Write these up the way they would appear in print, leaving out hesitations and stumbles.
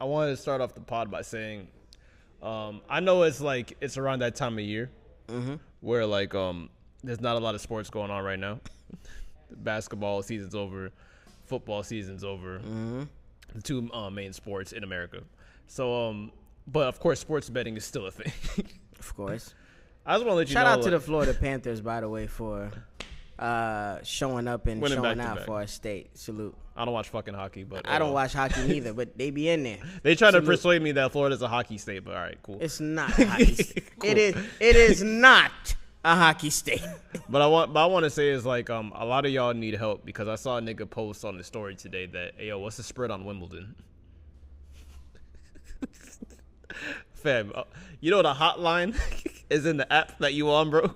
I wanted to start off the pod by saying, I know it's around that time of year where there's not a lot of sports going on right now. Basketball season's over, football season's over, the two main sports in America. So, but of course, sports betting is still a thing. Of course. I just want to let you Shout know. out to the Florida Panthers, by the way, for showing up and winning showing back-to-back. out for our state. Salute. I don't watch fucking hockey, but I don't watch hockey neither, but they be in there. They try to persuade me that Florida's a hockey state, but all right, cool. It's not a hockey state. Cool. It is not a hockey state. But I want to say is a lot of y'all need help because I saw a nigga post on the story today that, hey, yo, what's the spread on Wimbledon? Fam, you know the hotline is in the app that you on, bro.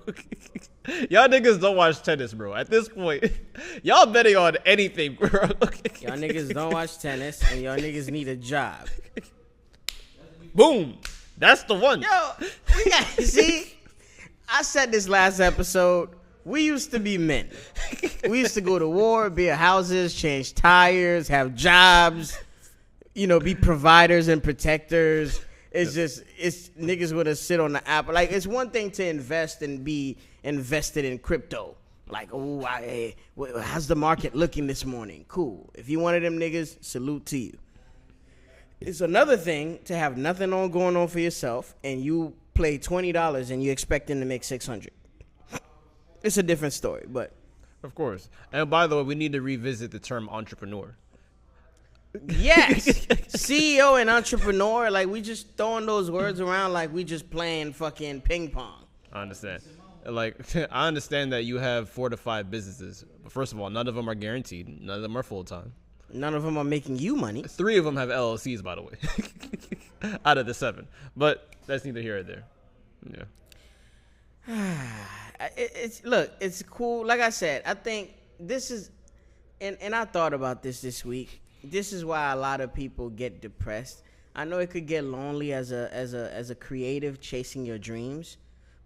Y'all niggas don't watch tennis, bro. At this point, y'all betting on anything, bro. Y'all niggas don't watch tennis, and y'all niggas need a job. Boom. That's the one. Yo, see, I said this last episode. We used to be men. We used to go to war, build houses, change tires, have jobs, be providers and protectors. It's niggas would have sit on the app. Like, it's one thing to invest and be invested in crypto. Like, how's the market looking this morning? Cool. If you one of them niggas, salute to you. It's another thing to have nothing going on for yourself and you play $20 and you expecting to make $600. It's a different story, but. Of course. And by the way, we need to revisit the term entrepreneur. Yes. CEO and entrepreneur, like we just throwing those words around like we just playing fucking ping pong. I understand. I understand that you have 4 to 5 businesses. But first of all, none of them are guaranteed. None of them are full-time. None of them are making you money. 3 of them have LLCs, by the way, out of the 7. But that's neither here or there. Yeah. It's cool. Like I said, I think this is, and I thought about this week. This is why a lot of people get depressed. I know it could get lonely as a creative chasing your dreams,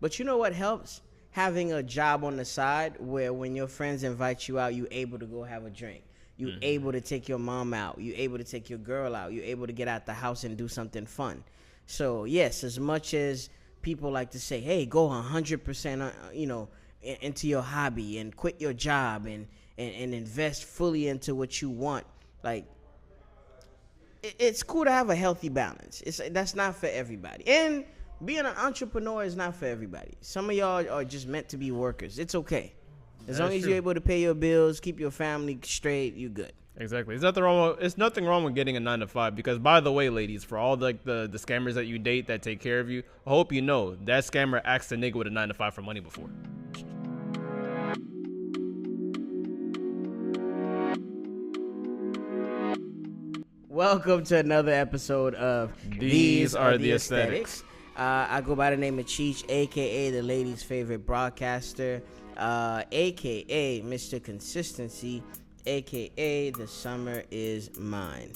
but you know what helps? Having a job on the side where when your friends invite you out, you're able to go have a drink. You're able to take your mom out. You're able to take your girl out. You're able to get out the house and do something fun. So yes, as much as people like to say, hey, go 100%, into your hobby and quit your job and invest fully into what you want. Like, it's cool to have a healthy balance. That's not for everybody. And being an entrepreneur is not for everybody. Some of y'all are just meant to be workers. It's okay. As long as you're able to pay your bills, keep your family straight, you good. Exactly. It's nothing wrong with getting a 9 to 5 because, by the way, ladies, for all the scammers that you date that take care of you, I hope you know that scammer asked a nigga with a 9 to 5 for money before. Welcome to another episode of These Are the Aesthetics. I go by the name of Cheech, a.k.a. the ladies' favorite broadcaster, a.k.a. Mr. Consistency, a.k.a. the summer is mine.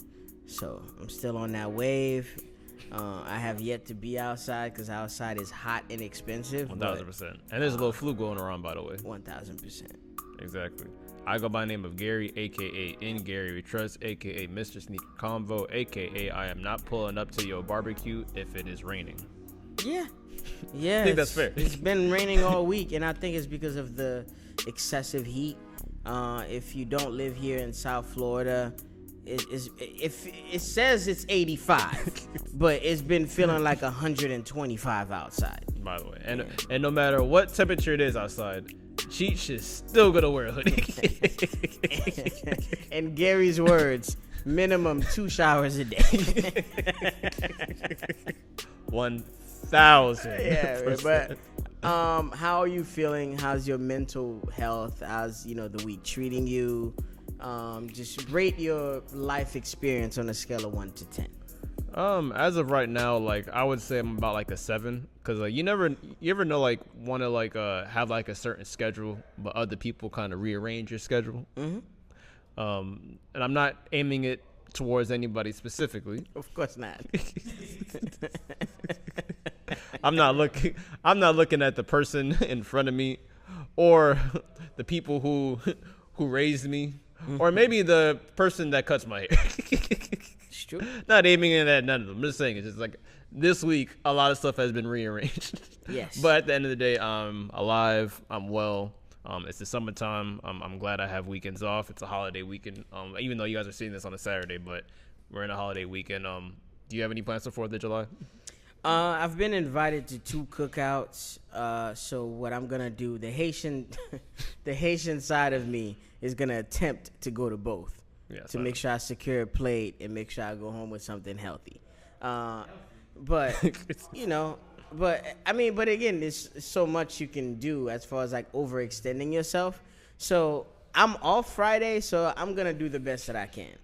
So I'm still on that wave. I have yet to be outside because outside is hot and expensive. 1,000%. And there's a little flu going around, by the way. 1,000%. Exactly. I go by the name of Gary, a.k.a. In Gary We Trust, a.k.a. Mr. Sneaker Convo, a.k.a. I am not pulling up to your barbecue if it is raining. Yeah. I think that's fair. It's been raining all week, and I think it's because of the excessive heat. If you don't live here in South Florida, it says it's 85, but it's been feeling like 125 outside. By the way, and no matter what temperature it is outside, Cheech is still gonna wear a hoodie. In Gary's words, minimum 2 showers a day. 1,000. Yeah, but how are you feeling? How's your mental health? How's the week treating you? Just rate your life experience on a scale of 1 to 10. As of right now, I would say I'm about a 7, because you ever know want to have a certain schedule, but other people kind of rearrange your schedule. And I'm not aiming it towards anybody specifically. Of course not. I'm not looking at the person in front of me, or the people who raised me, or maybe the person that cuts my hair. True. Not aiming it at none of them. I'm just saying it's just like this week a lot of stuff has been rearranged. Yes. But at the end of the day, I'm alive. I'm well. It's the summertime. I'm glad I have weekends off. It's a holiday weekend. Even though you guys are seeing this on a Saturday, but we're in a holiday weekend. Do you have any plans for 4th of July? I've been invited to 2 cookouts. So what I'm gonna do, the Haitian side of me is gonna attempt to go to both. To make sure I secure a plate and make sure I go home with something healthy. But but again, there's so much you can do as far as like overextending yourself. So I'm off Friday, so I'm gonna do the best that I can.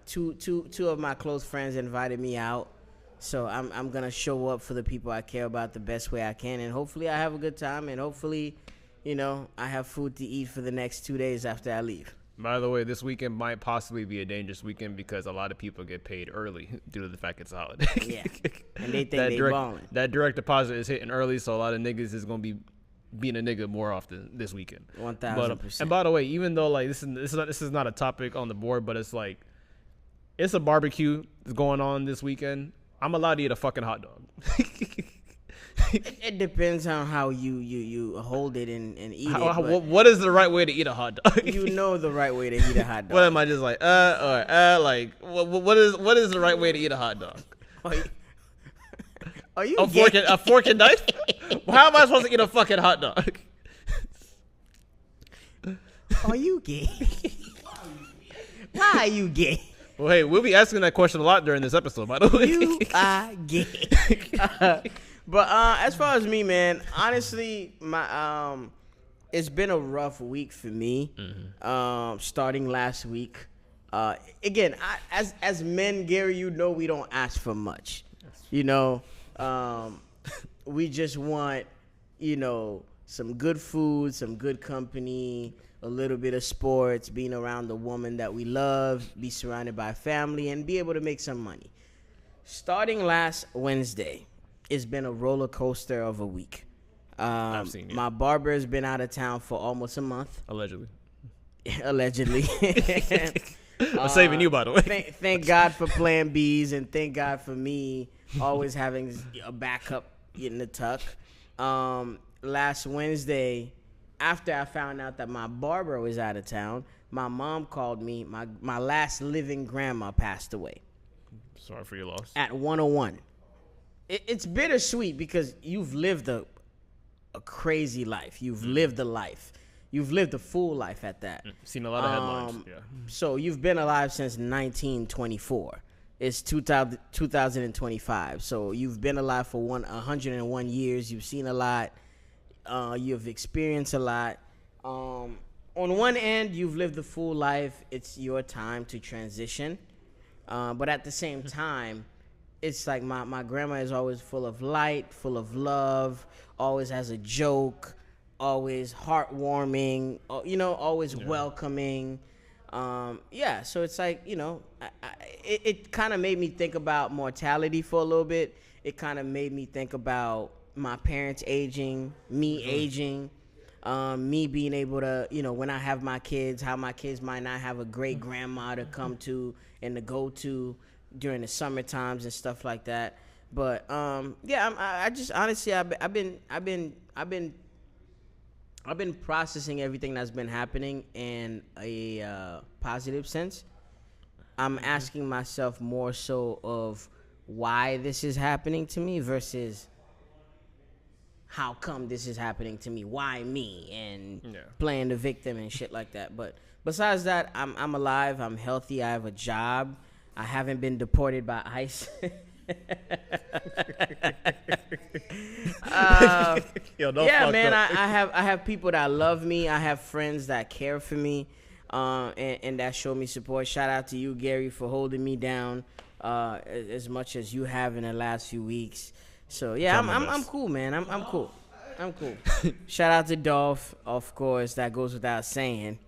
Two of my close friends invited me out, so I'm gonna show up for the people I care about the best way I can, and hopefully I have a good time, and hopefully, I have food to eat for the next 2 days after I leave. By the way, this weekend might possibly be a dangerous weekend because a lot of people get paid early due to the fact it's a holiday. Yeah, and they think they balling. That direct deposit is hitting early, so a lot of niggas is gonna be being a nigga more often this weekend. 1,000%. And by the way, even though like this is not a topic on the board, but it's like it's a barbecue that's going on this weekend. I'm allowed to eat a fucking hot dog. It depends on how you hold it and eat it. What is the right way to eat a hot dog? You know the right way to eat a hot dog. What am I just like? Like what is the right way to eat a hot dog? Are you a fork and knife? How am I supposed to eat a fucking hot dog? Are you gay? Why are you gay? Well, hey, we'll be asking that question a lot during this episode, by the way. You are gay. But as far as me, man, honestly, it's been a rough week for me. Mm-hmm. Starting last week, again, as men, Gary, we don't ask for much. We just want, some good food, some good company, a little bit of sports, being around the woman that we love, be surrounded by family, and be able to make some money. Starting last Wednesday, it's been a roller coaster of a week. I've seen it. My barber has been out of town for almost a month. Allegedly. I'm saving you, by the way. Thank God for Plan Bs, and thank God for me always having a backup in the tuck. Last Wednesday, after I found out that my barber was out of town, my mom called me. My last living grandma passed away. Sorry for your loss. At 101. It's bittersweet because you've lived a crazy life. You've lived a life. You've lived a full life at that. Seen a lot of headlines. Yeah. So you've been alive since 1924. It's 2025. So you've been alive for 101 years. You've seen a lot. You've experienced a lot. On one end, you've lived a full life. It's your time to transition. But at the same time, it's like my grandma is always full of light, full of love, always has a joke, always heartwarming, always welcoming. So it's like, it kind of made me think about mortality for a little bit. It kind of made me think about my parents aging, me aging, me being able to, when I have my kids, how my kids might not have a great grandma to come to and to go to during the summer times and stuff like that. But I just honestly I've been processing everything that's been happening in a positive sense. I'm asking myself more so of why this is happening to me versus how come this is happening to me, why me, and playing the victim and shit like that. But besides that, I'm alive, I'm healthy, I have a job. I haven't been deported by ICE. Man, I have people that love me. I have friends that care for me, and that show me support. Shout out to you, Gary, for holding me down as much as you have in the last few weeks. So yeah, I'm cool, man. I'm cool. Shout out to Dolph, of course. That goes without saying.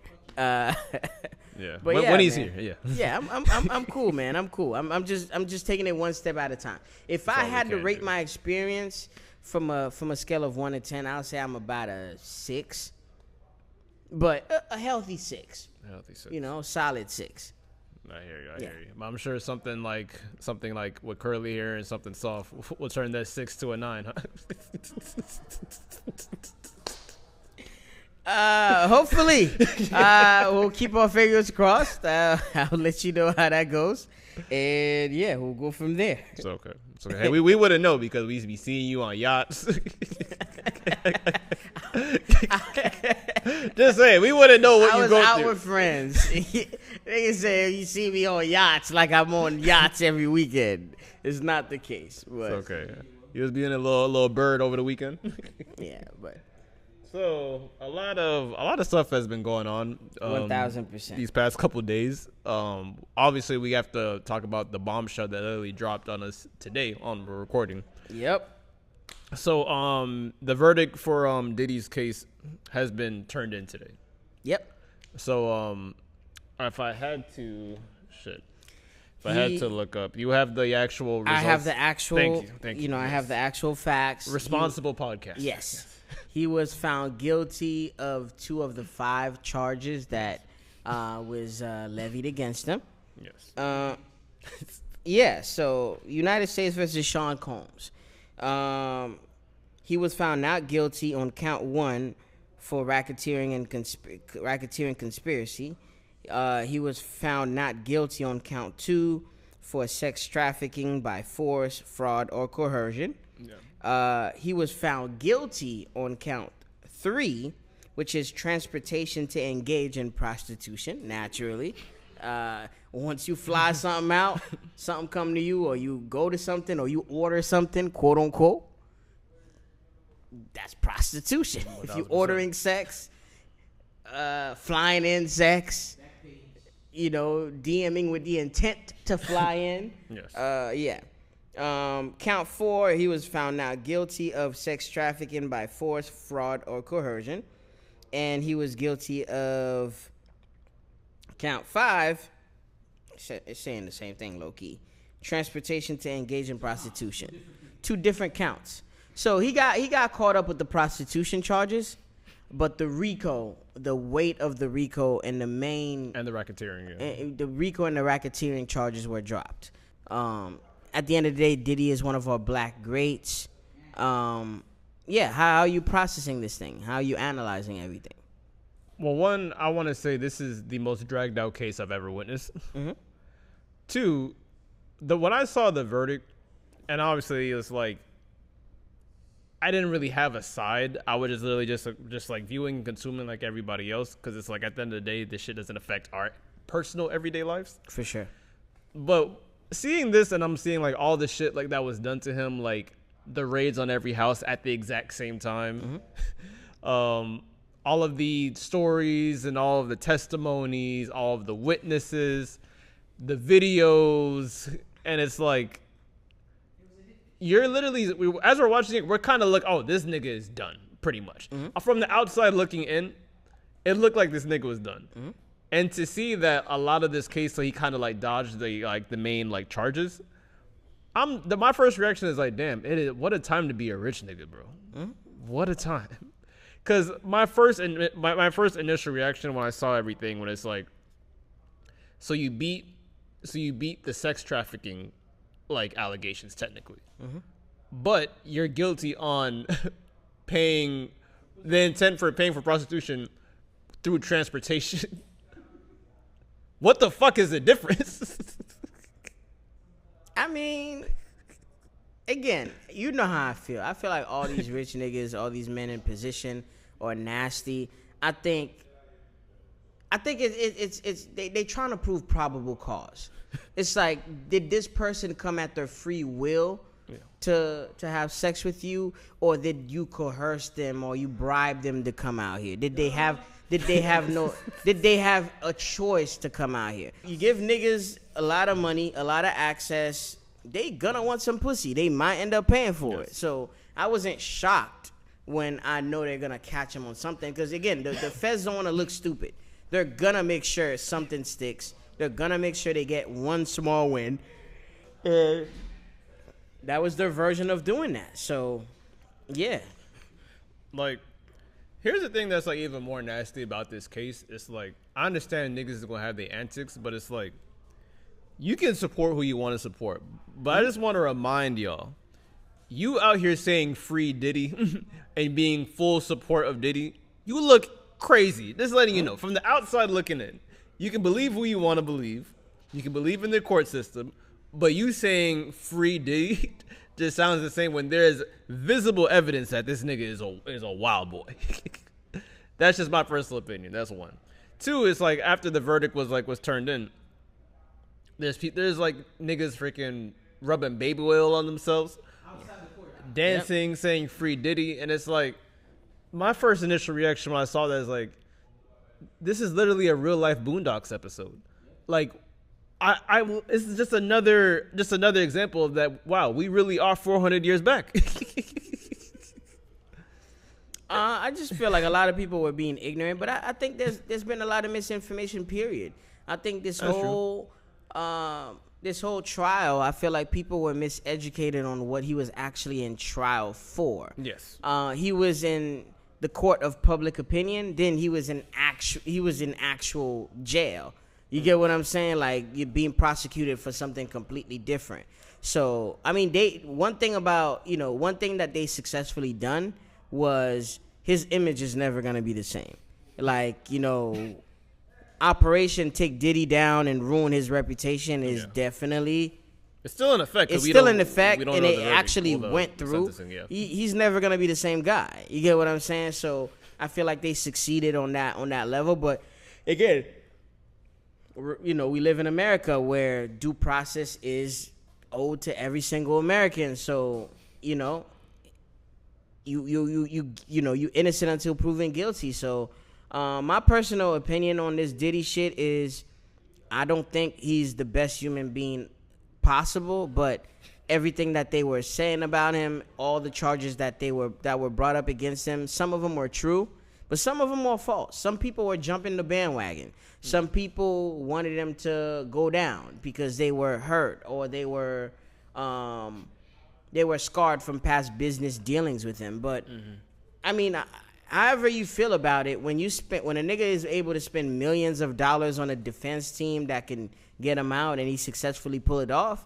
Yeah, but when he's here, I'm cool, man. I'm cool. I'm just taking it one step at a time. If I had to rate my experience from a scale of 1 to 10, I'll say I'm about a 6, but a healthy 6. Healthy 6. Solid 6. I hear you. I hear you. But I'm sure something like with curly hair and something soft will turn that 6 to a 9. Huh? Hopefully, we'll keep our fingers crossed. I'll let you know how that goes, and yeah, we'll go from there. It's okay. It's okay. Hey, we wouldn't know because we used to be seeing you on yachts. Just saying, we wouldn't know what you go through. I was out with friends. They say you see me on yachts like I'm on yachts every weekend. It's not the case. But it's okay. You was being a little bird over the weekend. Yeah, but. So a lot of stuff has been going on. 1,000%. These past couple days. Obviously we have to talk about the bombshell that literally dropped on us today on the recording. Yep. So the verdict for Diddy's case has been turned in today. Yep. So if I had to look up, you have the actual results. I have the actual. Thank you. You know, I have the actual facts. Responsible podcast. Yes. He was found guilty of 2 of the 5 charges that was levied against him. Yes. Yeah. So United States versus Sean Combs. He was found not guilty on count 1 for racketeering and conspiracy. He was found not guilty on count 2 for sex trafficking by force, fraud, or coercion. Yeah. He was found guilty on count 3, which is transportation to engage in prostitution, naturally. Once you fly something out, something come to you, or you go to something, or you order something, quote unquote, that's prostitution. 100%. If you're ordering sex, flying in sex, DMing with the intent to fly in. Yes. Yeah. Count 4, he was found not guilty of sex trafficking by force, fraud, or coercion. And he was guilty of count 5, it's saying the same thing, low-key. Transportation to engage in prostitution. 2 different counts. So he got caught up with the prostitution charges, but the RICO, the weight of the RICO and the main... And the racketeering, the RICO and the racketeering charges were dropped. At the end of the day, Diddy is one of our black greats. How are you processing this thing? How are you analyzing everything? Well, 1, I want to say this is the most dragged out case I've ever witnessed. Mm-hmm. 2, when I saw the verdict, and obviously it's like, I didn't really have a side. I was just literally just like viewing and consuming like everybody else, because it's like at the end of the day, this shit doesn't affect our personal everyday lives. For sure. But seeing this, and I'm seeing like all the shit like that was done to him, like the raids on every house at the exact same time, mm-hmm. All of the stories and all of the testimonies, all of the witnesses, the videos, and it's like, you're literally, as we're watching it, we're kind of like, oh, this nigga is done, pretty much. Mm-hmm. From the outside looking in, it looked like this nigga was done. Mm-hmm. And to see that a lot of this case, so he kind of like dodged the main like charges. My first reaction is like, damn, what a time to be a rich nigga, bro. Mm-hmm. What a time. Because my first initial reaction when I saw everything, when it's like, so you beat the sex trafficking like allegations technically, mm-hmm. but you're guilty on paying the intent for paying for prostitution through transportation. What the fuck is the difference? I mean, again, you know how I feel. I feel like all these rich niggas, all these men in position are nasty. I think it's they trying to prove probable cause. It's like, did this person come at their free will to have sex with you, or did you coerce them or you bribe them to come out here? Did they have a choice to come out here? You give niggas a lot of money, a lot of access, they gonna want some pussy. They might end up paying for it. So I wasn't shocked when I know they're gonna catch them on something, because again, the feds don't want to look stupid. They're gonna make sure something sticks. They're gonna make sure they get one small win. That was their version of doing that. So, yeah. Like, here's the thing that's like even more nasty about this case. It's like, I understand niggas is gonna have their antics, but it's like, you can support who you want to support, but I just want to remind y'all, you out here saying free Diddy and being full support of Diddy, you look crazy. Just letting you know, from the outside looking in, you can believe who you want to believe. You can believe in the court system, but you saying free Diddy just sounds the same when there's visible evidence that this nigga is a wild boy. That's just my personal opinion. That's one. Two, it's like after the verdict was turned in, there's like niggas freaking rubbing baby oil on themselves, dancing, saying free Diddy, and it's like my first initial reaction when I saw that is like, this is literally a real life Boondocks episode. Like, it's just another example of that. Wow, we really are 400 years back. I just feel like a lot of people were being ignorant, but I think there's been a lot of misinformation. Period. I think this whole trial, I feel like people were miseducated on what he was actually in trial for. Yes. He was in the court of public opinion. Then he was in actual jail. You get what I'm saying? Like, you're being prosecuted for something completely different. So, I mean, one thing that they successfully done was his image is never going to be the same. Like, Operation Take Diddy Down and ruin his reputation is definitely... It's still in effect. It's still in effect, and it actually went through. He's never going to be the same guy. You get what I'm saying? So, I feel like they succeeded on that level. But, again... we live in America where due process is owed to every single American. So, you innocent until proven guilty. So, my personal opinion on this Diddy shit is, I don't think he's the best human being possible. But everything that they were saying about him, all the charges that were brought up against him, some of them were true. But some of them were false. Some people were jumping the bandwagon. Some people wanted him to go down because they were hurt or they were scarred from past business dealings with him. But I mean, however you feel about it, when a nigga is able to spend millions of dollars on a defense team that can get him out and he successfully pull it off,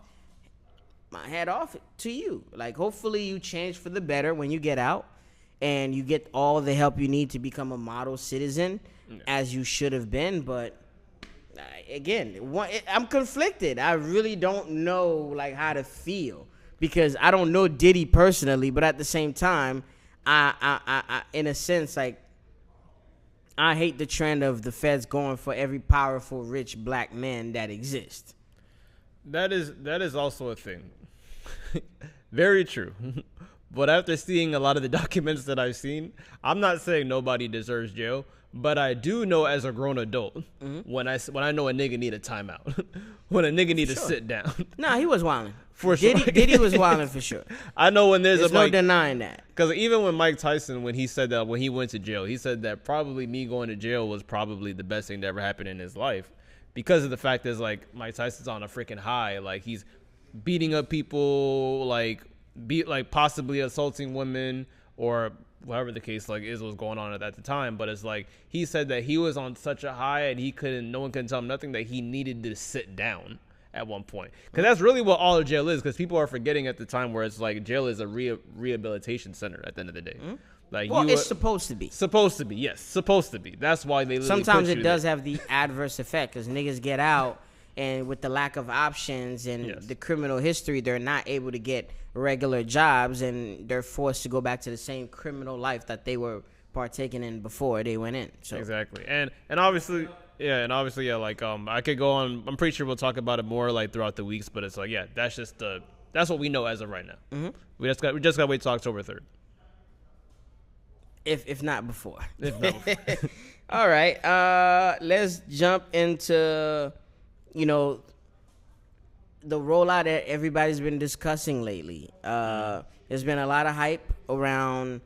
my hat off to you. Like, hopefully you change for the better when you get out. And you get all the help you need to become a model citizen, as you should have been. But again, I'm conflicted. I really don't know like how to feel because I don't know Diddy personally. But at the same time, I in a sense, like, I hate the trend of the feds going for every powerful, rich black man that exists. That is also a thing. Very true. But after seeing a lot of the documents that I've seen, I'm not saying nobody deserves jail, but I do know as a grown adult when I know a nigga need a timeout, when a nigga need to sit down. Nah, he was wilding. For sure. Diddy was wilding for sure. I know when there's no denying that. Because even when Mike Tyson, when he said that when he went to jail, he said that probably me going to jail was probably the best thing that ever happened in his life, because of the fact is like Mike Tyson's on a freaking high, like he's beating up people, like possibly assaulting women or whatever the case was going on at the time. But it's like he said that he was on such a high and no one can tell him nothing, that he needed to sit down at one point, because that's really what all of jail is, because people are forgetting at the time where it's like jail is a rehabilitation center at the end of the day. Like, it's supposed to be. Yes, supposed to be. That's why they sometimes it does have the adverse effect, because niggas get out and with the lack of options and the criminal history, they're not able to get regular jobs, and they're forced to go back to the same criminal life that they were partaking in before they went in. So exactly, and obviously, like I could go on. I'm pretty sure we'll talk about it more like throughout the weeks, but it's like that's what we know as of right now. We just got to wait till October 3rd, if not before. All right, let's jump into the rollout that everybody's been discussing lately. There's been a lot of hype around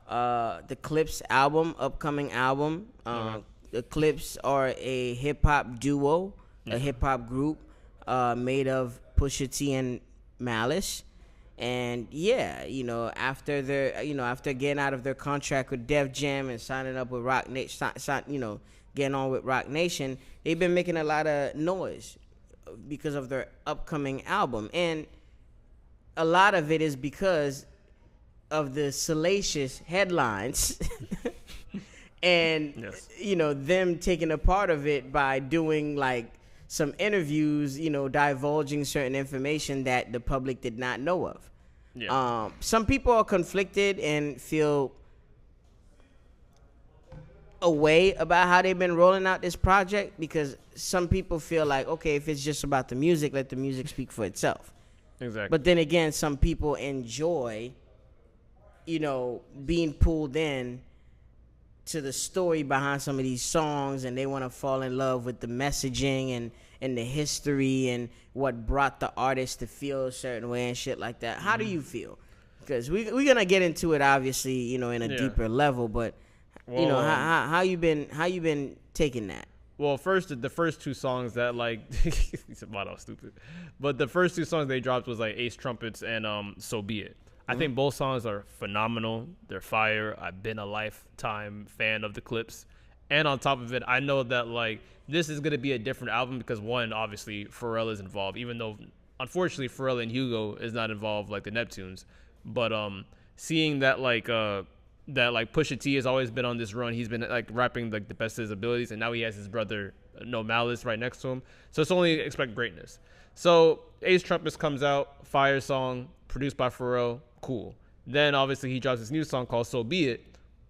the Clips upcoming album. The Clips are a hip-hop duo, a hip-hop group made of Pusha T and Malice. And after getting out of their contract with Def Jam and signing up with Rock Nation, getting on with Rock Nation, they've been making a lot of noise because of their upcoming album, and a lot of it is because of the salacious headlines and Yes. them taking a part of it by doing like some interviews, divulging certain information that the public did not know of. Yeah. Some people are conflicted and feel a way about how they've been rolling out this project, because some people feel like, okay, if it's just about the music, let the music speak for itself. Exactly. But then again, some people enjoy, being pulled in to the story behind some of these songs, and they want to fall in love with the messaging and the history and what brought the artist to feel a certain way and shit like that. How do you feel? Because we're going to get into it, obviously, in a deeper level, but Well, how you been taking that? Well, the first two songs that he said, wow, that was stupid. But the first two songs they dropped was like Ace Trumpets and So Be It. I think both songs are phenomenal. They're fire. I've been a lifetime fan of the clips. And on top of it, I know that this is gonna be a different album because one, obviously Pharrell is involved, even though unfortunately Pharrell and Hugo is not involved like the Neptunes. But seeing that Pusha T has always been on this run. He's been rapping the best of his abilities, and now he has his brother No Malice right next to him. So it's only expect greatness. So Ace Trumpets comes out, fire song, produced by Pharrell, cool. Then obviously he drops this new song called So Be It,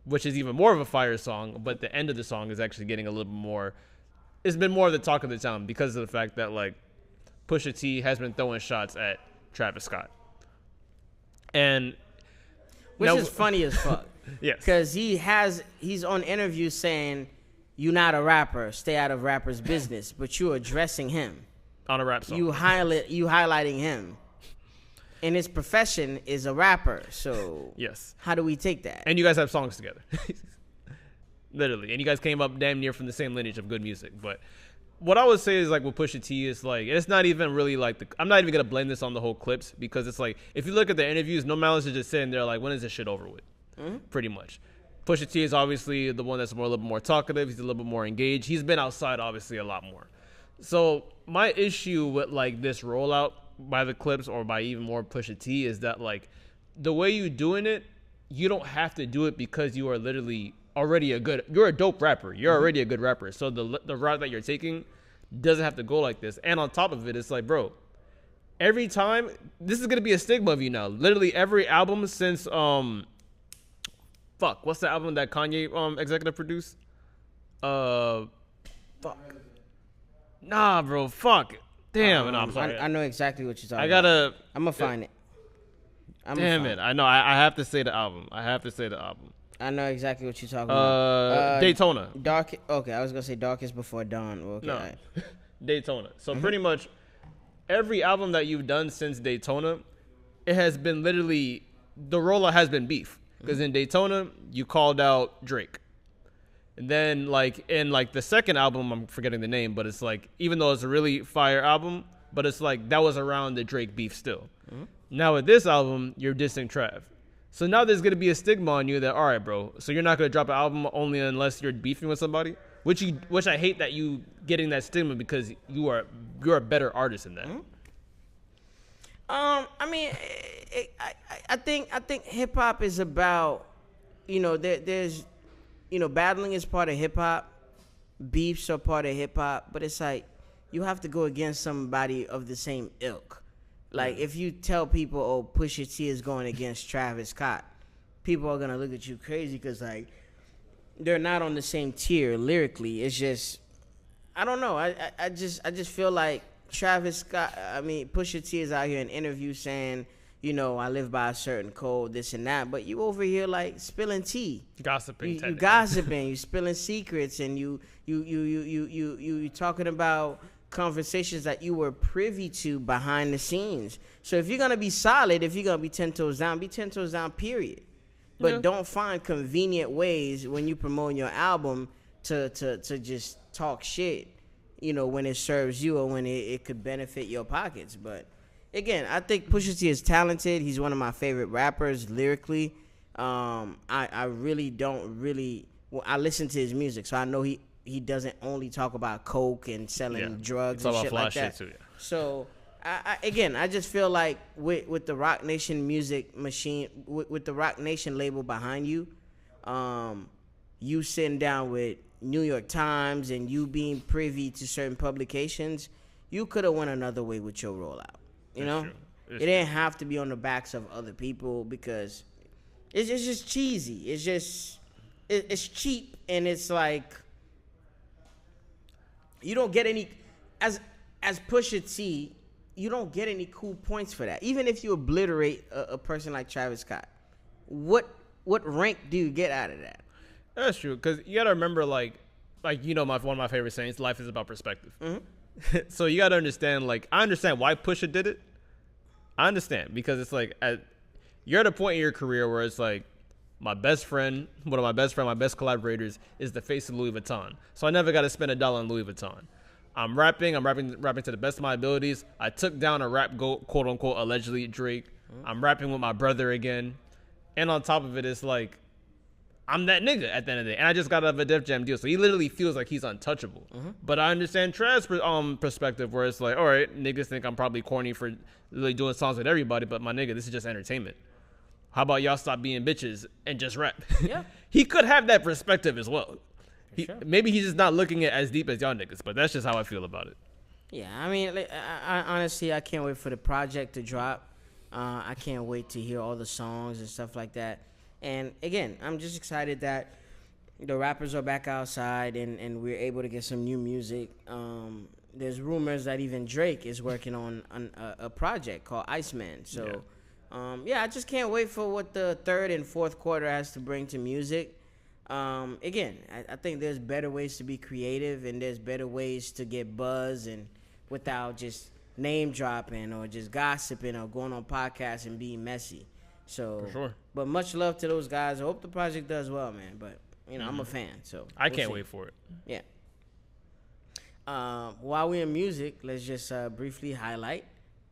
which is even more of a fire song, but the end of the song is actually getting a little bit more. It's been more of the talk of the town because of the fact that Pusha T has been throwing shots at Travis Scott, and which is funny as fuck. Yes. Because he's on interviews saying, "You're not a rapper. Stay out of rappers' business." But you're addressing him on a rap song. You highlighting him, and his profession is a rapper. So yes, how do we take that? And you guys have songs together, literally. And you guys came up damn near from the same lineage of good music. But what I would say is with Pusha T is it's not even really I'm not even gonna blame this on the whole clips, because it's if you look at the interviews, No Malice is just sitting there when is this shit over with? Pretty much. Pusha T is obviously the one that's a little bit more talkative. He's a little bit more engaged. He's been outside obviously a lot more. So my issue with this rollout by the clips or by even more Pusha T is that the way you doing it, you don't have to do it because you are literally already you're a dope rapper. You're already a good rapper. So the route that you're taking doesn't have to go like this. And on top of it, it's bro, every time this is gonna be a stigma of you now. Literally every album since what's the album that Kanye executive produced? Fuck. Nah, bro. Fuck. Damn. No, I'm sorry. I know exactly what you're talking about. I'm gonna find it. Damn it. I know. I have to say the album. I know exactly what you're talking about. Daytona. Dark. Okay, I was gonna say Darkest Before Dawn. Okay. No. Daytona. So pretty much every album that you've done since Daytona, it has been literally the rollout has been beef. Because in Daytona, you called out Drake. And then, in the second album, I'm forgetting the name, but it's even though it's a really fire album, but it's that was around the Drake beef still. Now with this album, you're dissing Trav. So now there's going to be a stigma on you that, all right, bro, so you're not going to drop an album only unless you're beefing with somebody? Which I hate that you getting that stigma, because you're a better artist than that. I mean, I think hip hop is about, there's, battling is part of hip hop, beefs are part of hip hop, but it's you have to go against somebody of the same ilk. If you tell people, oh, Pusha T is going against Travis Scott, people are gonna look at you crazy because they're not on the same tier lyrically. It's just, I don't know. I just feel like Pusha T is out here in interviews saying, I live by a certain code, this and that, but you over here spilling tea, gossiping, you gossiping, you spilling secrets, and you talking about conversations that you were privy to behind the scenes. So if you're gonna be solid, if you're gonna be 10 toes down, be 10 toes down, period. But don't find convenient ways when you promote your album to just talk shit, when it serves you or when it could benefit your pockets. But again, I think Pusha T is talented. He's one of my favorite rappers lyrically. I really don't I listen to his music, so I know he doesn't only talk about coke and selling drugs and shit like that. Shit too, So I just feel like with the Rock Nation music machine, with the Rock Nation label behind you, you sitting down with New York Times and you being privy to certain publications, you could have went another way with your rollout. You know, it didn't have to be on the backs of other people because it's just cheesy. It's just it's cheap, and it's like you don't get any as Pusha T. You don't get any cool points for that. Even if you obliterate a person like Travis Scott, what rank do you get out of that? That's true, because you gotta remember, like you know, one of my favorite sayings: "Life is about perspective." Mm-hmm. So you gotta understand. Like, I understand why Pusha did it. I understand because it's like you're at a point in your career where it's like my best friend, one of my best collaborators is the face of Louis Vuitton. So I never got to spend $1 on Louis Vuitton. I'm rapping to the best of my abilities. I took down a rap goat, quote unquote, allegedly Drake. I'm rapping with my brother again. And on top of it, it's like, I'm that nigga at the end of the day. And I just got out of a Def Jam deal. So he literally feels like he's untouchable. Mm-hmm. But I understand Trav's perspective where it's like, all right, niggas think I'm probably corny for literally doing songs with everybody. But my nigga, this is just entertainment. How about y'all stop being bitches and just rap? Yeah. He could have that perspective as well. Maybe he's just not looking at as deep as y'all niggas, but that's just how I feel about it. Yeah, I mean, I honestly, I can't wait for the project to drop. I can't wait to hear all the songs and stuff like that. And again, I'm just excited that the rappers are back outside and we're able to get some new music. There's rumors that even Drake is working on a project called Iceman. So, yeah, I just can't wait for what the third and fourth quarter has to bring to music. Again, I think there's better ways to be creative and there's better ways to get buzz and without just name dropping or just gossiping or going on podcasts and being messy. So, for sure. But much love to those guys. I hope the project does well, man. But, you know, I'm a fan. So I can't wait for it. Yeah. While we're in music, let's just briefly highlight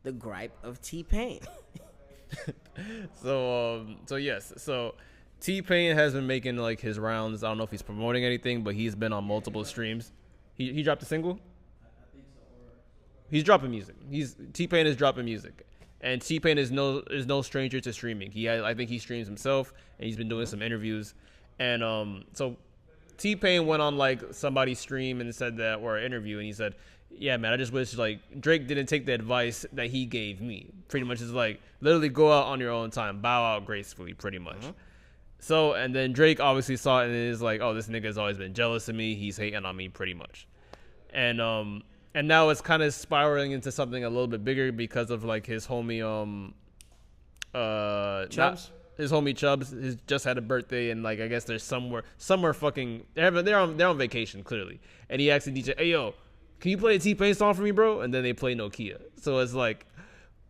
the gripe of T-Pain. So yes. So T-Pain has been making like his rounds. I don't know if he's promoting anything, but he's been on multiple streams. He dropped a single? He's dropping music. T-Pain is dropping music. And T-Pain is no stranger to streaming. I think he streams himself, and he's been doing some interviews. And so T-Pain went on like somebody's stream and said that, or an interview, and he said, "Yeah, man, I just wish like Drake didn't take the advice that he gave me. Pretty much is like literally go out on your own time, bow out gracefully, pretty much." Mm-hmm. So and then Drake obviously saw it and is like, "Oh, this nigga has always been jealous of me. He's hating on me, pretty much." And now it's kind of spiraling into something a little bit bigger because of like his homie Chubbs. His homie Chubbs has just had a birthday, and like I guess they're somewhere fucking they're on vacation clearly, and he asked the DJ, "Hey yo, can you play a T-Pain song for me, bro?" And then they play Nokia. So it's like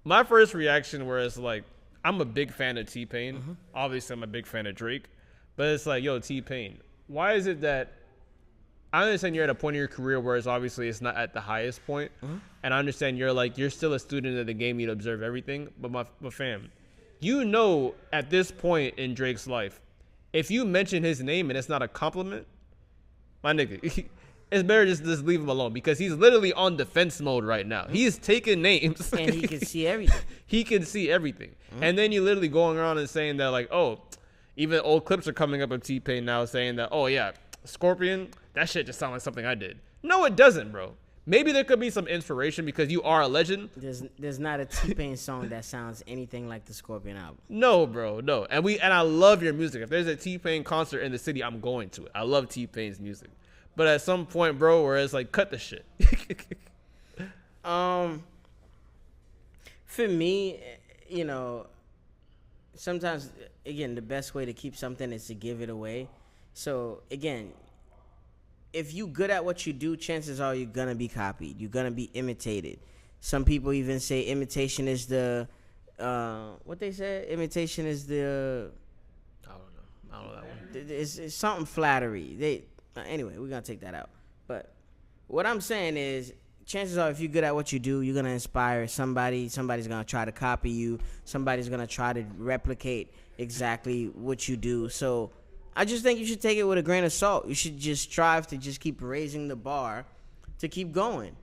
my first reaction, where it's like I'm a big fan of T-Pain. Mm-hmm. Obviously, I'm a big fan of Drake, but it's like, yo, T-Pain, why is it that I understand you're at a point in your career where it's not at the highest point, mm-hmm. and I understand you're still a student of the game, you observe everything, but fam, you know, at this point in Drake's life, if you mention his name and it's not a compliment, my nigga, it's better just leave him alone because he's literally on defense mode right now. He's taking names. And he can see everything. He can see everything. Mm-hmm. And then you literally going around and saying that like, oh, even old clips are coming up of T-Pain now saying that, oh yeah, Scorpion, that shit just sounds like something I did. No, it doesn't, bro. Maybe there could be some inspiration because you are a legend. There's not a T-Pain song that sounds anything like the Scorpion album. No, bro, no. And I love your music. If there's a T-Pain concert in the city, I'm going to it. I love T-Pain's music. But at some point, bro, where it's like, cut the shit. For me, you know, sometimes, again, the best way to keep something is to give it away. So, again, if you good at what you do, chances are you're going to be copied. You're going to be imitated. Some people even say imitation is the, what they say? Imitation is the, I don't know that one. It's something flattery. Anyway, we're going to take that out. But what I'm saying is, chances are if you're good at what you do, you're going to inspire somebody. Somebody's going to try to copy you. Somebody's going to try to replicate exactly what you do. So I just think you should take it with a grain of salt. You should just strive to just keep raising the bar to keep going.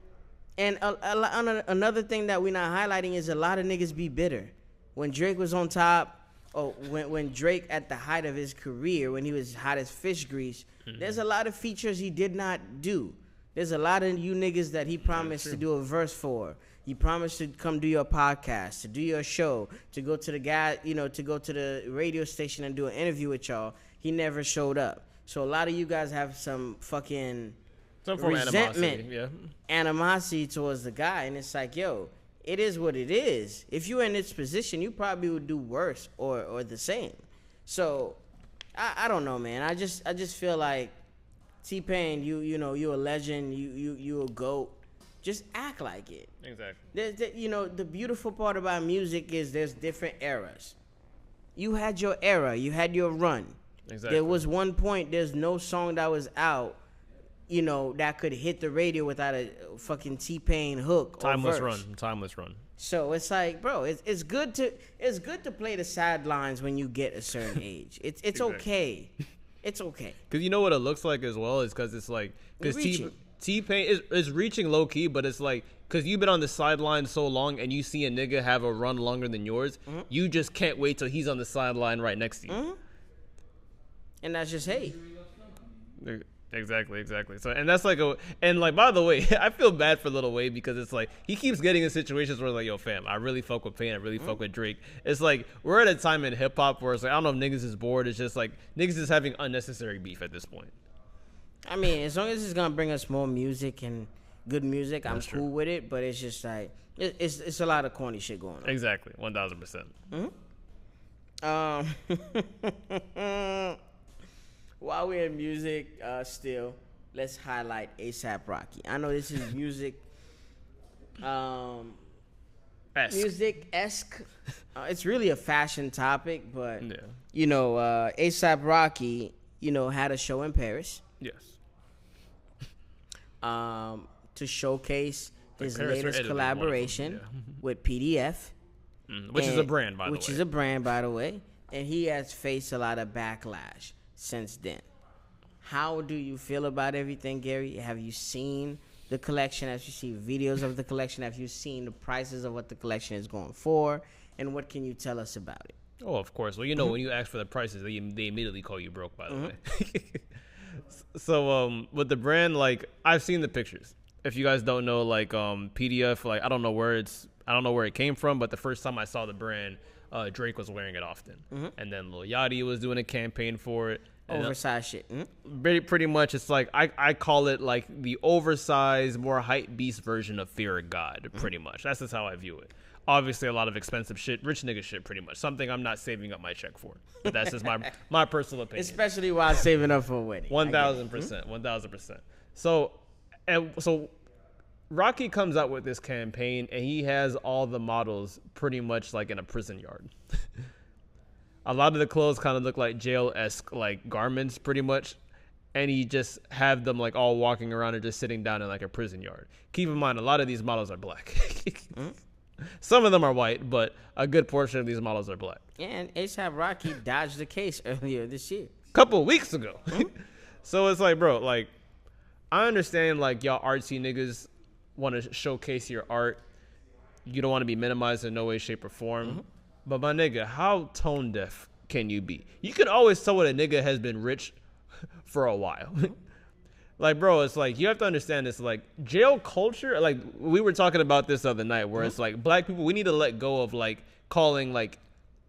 And another thing that we're not highlighting is a lot of niggas be bitter. When Drake was on top, or when Drake at the height of his career, when he was hot as fish grease, there's a lot of features he did not do. There's a lot of you niggas that he promised to do a verse for. He promised to come do your podcast, to do your show, to go to the guy, to go to the radio station and do an interview with y'all. He never showed up. So a lot of you guys have some fucking resentment, animosity towards the guy, and it's like, yo, it is what it is. If you're in this position, you probably would do worse or the same. So I don't know, man. I just feel like T-Pain, you're a legend. You a GOAT. Just act like it. Exactly. The beautiful part about music is there's different eras. You had your era. You had your run. Exactly. There was one point, there's no song that was out, that could hit the radio without a fucking T-Pain hook. Timeless run. So it's like, bro, it's good to play the sidelines when you get a certain age. It's exactly. Okay. It's okay. Because you know what it looks like as well is because it's like, because T-Pain is reaching low key, but it's like, because you've been on the sideline so long and you see a nigga have a run longer than yours, you just can't wait till he's on the sideline right next to you. And that's just hate. Exactly. So, and that's like by the way, I feel bad for Lil Wayne because it's like he keeps getting in situations where like, yo, fam, I really fuck with Payne, I really fuck with Drake. It's like we're at a time in hip hop where it's like I don't know if niggas is bored. It's just like niggas is having unnecessary beef at this point. I mean, as long as it's gonna bring us more music and good music, I'm cool with it. But it's just like it's a lot of corny shit going on. Exactly, 1000%. While we're in music, still, let's highlight A$AP Rocky. I know this is music, music-esque. It's really a fashion topic, but A$AP Rocky, had a show in Paris. Yes. To showcase his latest collaboration with PDF, which is a brand, by the way. Which is a brand, by the way, and he has faced a lot of backlash since then. How do you feel about everything, Gary? Have you seen the collection? Have you seen videos of the collection? Have you seen the prices of what the collection is going for? And what can you tell us about it? Oh, of course. Well, when you ask for the prices, they immediately call you broke, by the way. So with the brand, like, I've seen the pictures. If you guys don't know, like, PDF, like, I don't know where it came from, but the first time I saw the brand, Drake was wearing it often. And then Lil Yachty was doing a campaign for it. Oversized shit. Pretty much, it's like, I call it like the oversized, more hype beast version of Fear of God, pretty much. That's just how I view it. Obviously, a lot of expensive shit, rich nigga shit, pretty much. Something I'm not saving up my check for. But that's just my personal opinion. Especially while saving up for a wedding. 1000%. 1000%. So Rocky comes out with this campaign, and he has all the models pretty much like in a prison yard. A lot of the clothes kind of look like jail-esque like garments, pretty much. And he just have them like all walking around and just sitting down in like a prison yard. Keep in mind, a lot of these models are black. Some of them are white, but a good portion of these models are black. And A$AP Rocky dodged the case earlier this year. Couple of weeks ago. So it's like, bro, like, I understand, like, y'all artsy niggas want to showcase your art. You don't want to be minimized in no way, shape, or form. But my nigga, how tone deaf can you be? You can always tell when a nigga has been rich for a while. Like, bro, it's like, you have to understand this, like, jail culture, like, we were talking about this the other night, where it's like, black people, we need to let go of, like, calling, like,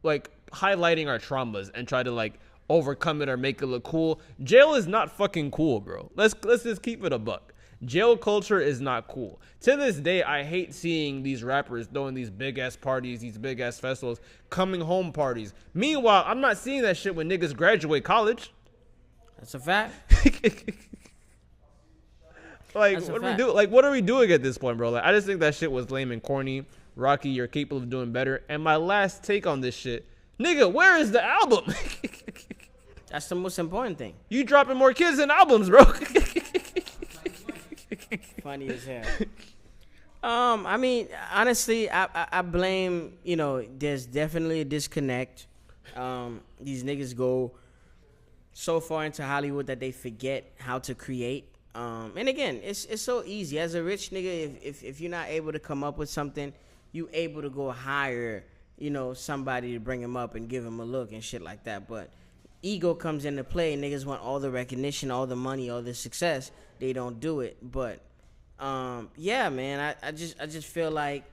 highlighting our traumas and try to, like, overcome it or make it look cool. Jail is not fucking cool, bro. Let's just keep it a buck. Jail culture is not cool. To this day, I hate seeing these rappers throwing these big-ass parties, these big-ass festivals, coming home parties. Meanwhile, I'm not seeing that shit when niggas graduate college. That's a fact. Like, what do we do? Like, what are we doing at this point, bro? Like, I just think that shit was lame and corny. Rocky, you're capable of doing better. And my last take on this shit, nigga, where is the album? That's the most important thing. You dropping more kids than albums, bro. Funny as hell. I mean, honestly, I blame, there's definitely a disconnect. These niggas go so far into Hollywood that they forget how to create. And again, it's so easy as a rich nigga. If you're not able to come up with something, you able to go hire, somebody to bring him up and give him a look and shit like that. But ego comes into play. Niggas want all the recognition, all the money, all the success. They don't do it. But yeah, man, I just feel like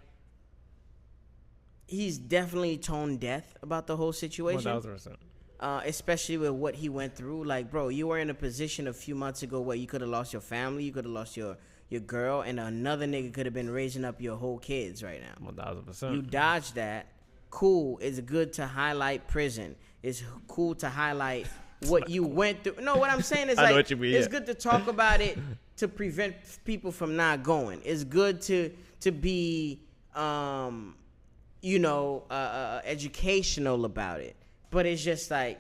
he's definitely tone deaf about the whole situation. 1,000%. Especially with what he went through. Like, bro, you were in a position a few months ago where you could have lost your family, you could have lost your girl, and another nigga could have been raising up your whole kids right now. 1,000%. You dodged that. Cool. It's good to highlight prison. It's cool to highlight what you went through. No, what I'm saying is, I know like, what you mean, it's yeah. good to talk about it to prevent people from not going. It's good to be, educational about it. But it's just like,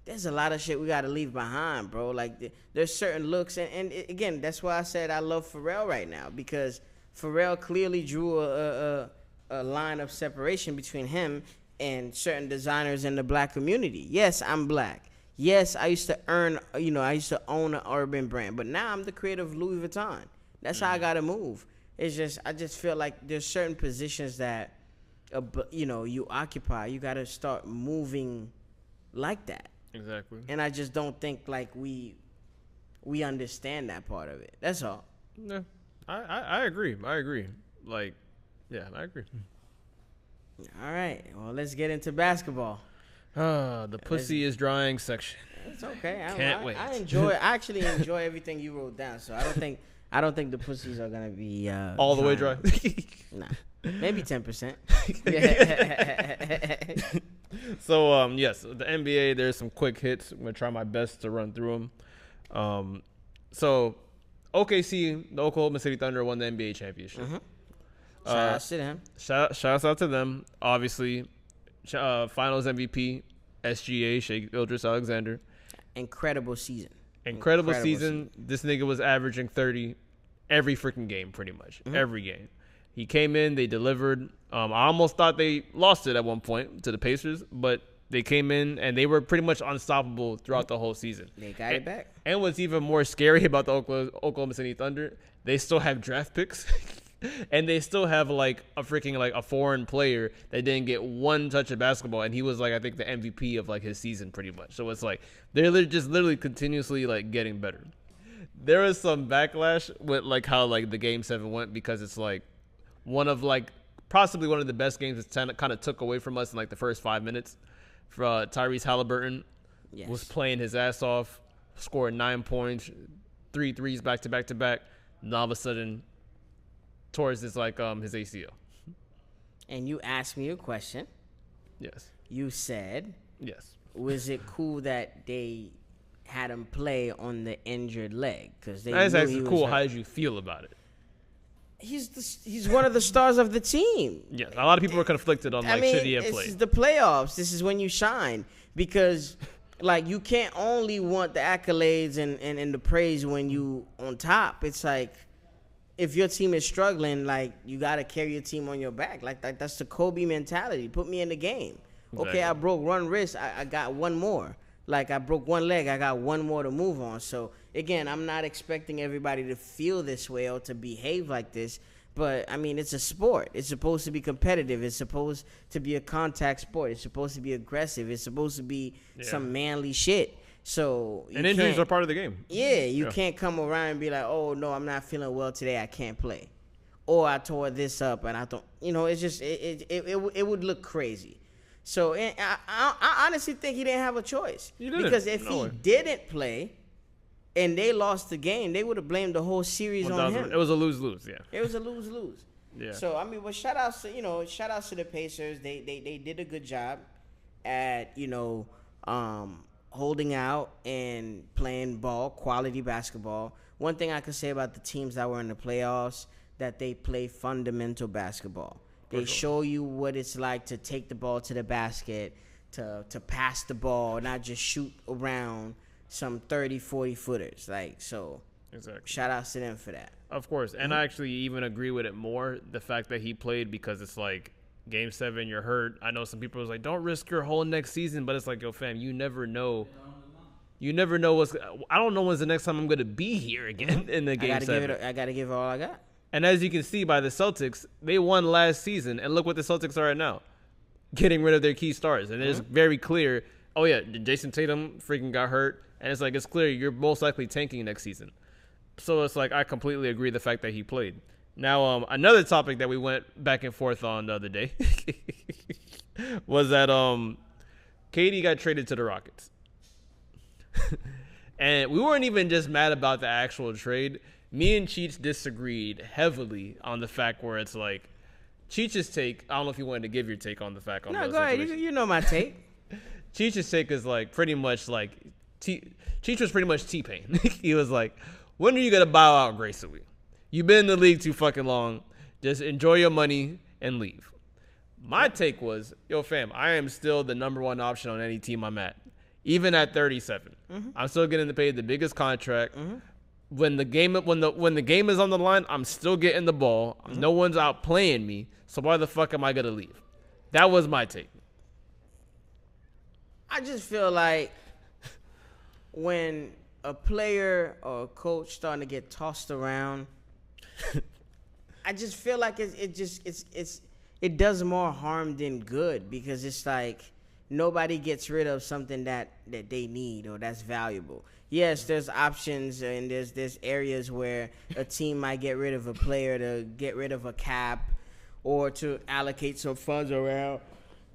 there's a lot of shit we got to leave behind, bro. Like, there's certain looks. And again, that's why I said I love Pharrell right now. Because Pharrell clearly drew a line of separation between him and certain designers in the black community. Yes, I'm black. Yes, I used to I used to own an urban brand. But now I'm the creator of Louis Vuitton. That's how I got to move. It's just, I just feel like there's certain positions that, you occupy. You got to start moving like that. Exactly. And I just don't think like we understand that part of it. That's all. Yeah, I agree. Like, yeah, I agree. All right. Well, let's get into basketball. The pussy is drying section. It's okay. Can't wait. I actually enjoy everything you wrote down. So I don't think the pussies are gonna be all the way dry. Nah. Maybe 10%. So, yes, the NBA, there's some quick hits. I'm going to try my best to run through them. So, OKC, the Oklahoma City Thunder, won the NBA championship. Mm-hmm. Shout out to them. Shout out to them. Obviously, finals MVP, SGA, Shea Gilgeous-Alexander. Incredible season. Incredible season. This nigga was averaging 30 every freaking game, pretty much. Mm-hmm. Every game. He came in, they delivered. I almost thought they lost it at one point to the Pacers, but they came in and they were pretty much unstoppable throughout the whole season. They got it back. And what's even more scary about the Oklahoma City Thunder, they still have draft picks. And they still have like a foreign player that didn't get one touch of basketball, and he was like, I think, the MVP of like his season pretty much. So it's like they're just literally continuously like getting better. There was some backlash with like how like the Game 7 went, because it's like possibly one of the best games that kind of took away from us in like the first 5 minutes. For Tyrese Halliburton was playing his ass off, scored 9 points, 3 threes back to back to back, and all of a sudden towards his his ACL. And you asked me a question. Yes. You said, yes, was it cool that they had him play on the injured leg? Because that's actually cool. How did you feel about it? He's one of the stars of the team. Yes, a lot of people were conflicted on should he have played. This is the playoffs. This is when you shine, because like you can't only want the accolades and the praise when you on top. It's like if your team is struggling, like you gotta carry your team on your back. Like that's the Kobe mentality. Put me in the game. Exactly. Okay, I broke one wrist. I got one more. Like I broke one leg. I got one more to move on. So again, I'm not expecting everybody to feel this way or to behave like this. But I mean, it's a sport. It's supposed to be competitive. It's supposed to be a contact sport. It's supposed to be aggressive. It's supposed to be some manly shit. So and injuries are part of the game. Yeah, you can't come around and be like, oh no, I'm not feeling well today. I can't play, or I tore this up and I don't. It's just it would look crazy. So I honestly think he didn't have a choice. Because if he didn't play and they lost the game, they would have blamed the whole series on him. It was a lose-lose, yeah. It was a lose-lose. Yeah. So I mean, shout outs to the Pacers. They did a good job at holding out and playing quality basketball. One thing I could say about the teams that were in the playoffs, that they play fundamental basketball. They show you what it's like to take the ball to the basket, to pass the ball, not just shoot around some 30, 40 footers. Exactly. Shout outs to them for that. Of course. And I actually even agree with it more, the fact that he played, because it's like Game 7, you're hurt. I know some people was like, don't risk your whole next season, but it's like, yo, fam, you never know. You never know I don't know when's the next time I'm gonna be here again in the game 7. I gotta give it all I got. And as you can see by the Celtics, they won last season, and look what the Celtics are at now, getting rid of their key stars. And it's very clear. Oh yeah, Jason Tatum freaking got hurt, and it's like it's clear you're most likely tanking next season. So it's like I completely agree the fact that he played. Now, another topic that we went back and forth on the other day was that KD got traded to the Rockets. And we weren't even just mad about the actual trade. Me and Cheech disagreed heavily on the fact where it's like Cheech's take. I don't know if you wanted to give your take on the fact. No, go ahead. You know my take. Cheech's take is like pretty much like Cheech was pretty much T-Pain. He was like, when are you going to bow out gracefully? You've been in the league too fucking long. Just enjoy your money and leave. My take was, yo, fam, I am still the number one option on any team I'm at. Even at 37. I'm still getting paid the biggest contract. When the game is on the line, I'm still getting the ball. No one's out playing me. So why the fuck am I going to leave? That was my take. I just feel like when a player or a coach starting to get tossed around, I just feel like it does more harm than good, because it's like nobody gets rid of something that they need or that's valuable. Yes, there's options, and there's areas where a team might get rid of a player to get rid of a cap or to allocate some funds around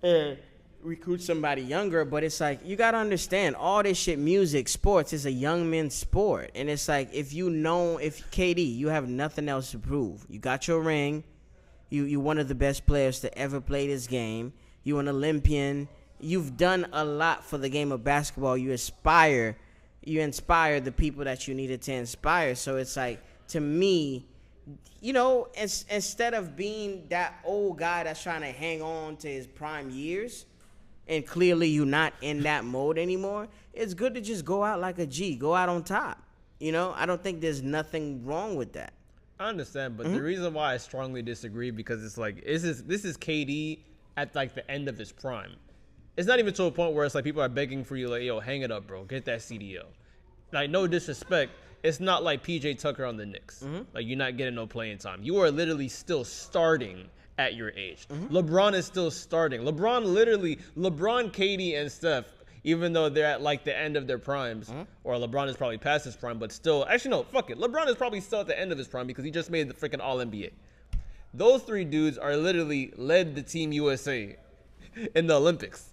and recruit somebody younger. But it's like, you got to understand, all this shit, music, sports, is a young men's sport. And it's like, if KD, you have nothing else to prove. You got your ring. You one of the best players to ever play this game. You an Olympian. You've done a lot for the game of basketball. You inspire the people that you needed to inspire. So it's like, to me, instead of being that old guy that's trying to hang on to his prime years, and clearly you're not in that mode anymore, it's good to just go out like a G, go out on top. I don't think there's nothing wrong with that. I understand, but the reason why I strongly disagree, because it's like, this is KD at like the end of his prime. It's not even to a point where it's like people are begging for you, like, yo, hang it up, bro. Get that CDL. Like, no disrespect. It's not like PJ Tucker on the Knicks. Like, you're not getting no playing time. You are literally still starting at your age. LeBron is still starting. LeBron, KD, and Steph, even though they're at like the end of their primes, or LeBron is probably past his prime, but still, actually, no, fuck it. LeBron is probably still at the end of his prime because he just made the freaking All-NBA. Those three dudes are literally led the Team USA in the Olympics.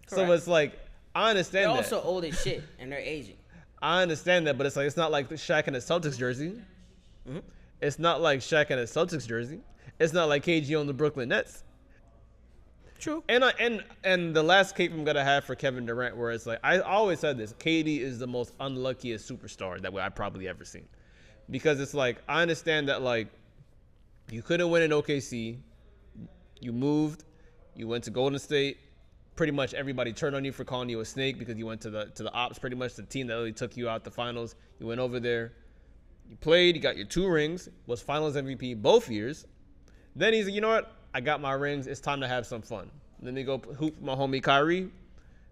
Correct. So it's like, I understand they're that. They're also old as shit, and they're aging. I understand that, but it's like, it's not like Shaq in a Celtics jersey. It's not like Shaq in a Celtics jersey. It's not like KG on the Brooklyn Nets. True. And the last cape I'm gonna have for Kevin Durant, where it's like, I always said this: KD is the most unluckiest superstar that I've probably ever seen, because it's like, I understand that, like, you couldn't win in OKC, you moved, you went to Golden State. Pretty much everybody turned on you for calling you a snake because you went to the Ops, pretty much the team that really took you out the finals. You went over there, you played, you got your 2 rings, was Finals MVP both years. Then he's like, you know what? I got my rings. It's time to have some fun. And then they go hoop my homie Kyrie.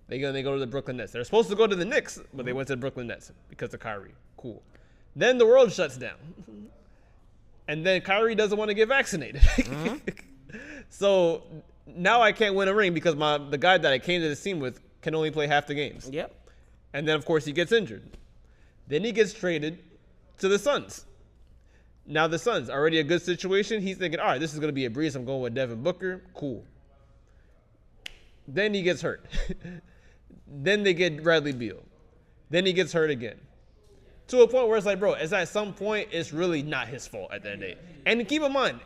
They go to the Brooklyn Nets. They're supposed to go to the Knicks, but they went to the Brooklyn Nets because of Kyrie. Cool. Then the world shuts down. And then Kyrie doesn't want to get vaccinated. So now I can't win a ring because the guy that I came to the team with can only play half the games. Yep. And then, of course, he gets injured. Then he gets traded to the Suns. Now the Suns, already a good situation. He's thinking, all right, this is going to be a breeze. I'm going with Devin Booker. Cool. Then he gets hurt. Then they get Bradley Beal. Then he gets hurt again. To a point where it's like, bro, it's at some point, it's really not his fault at the end of the day. And keep in mind,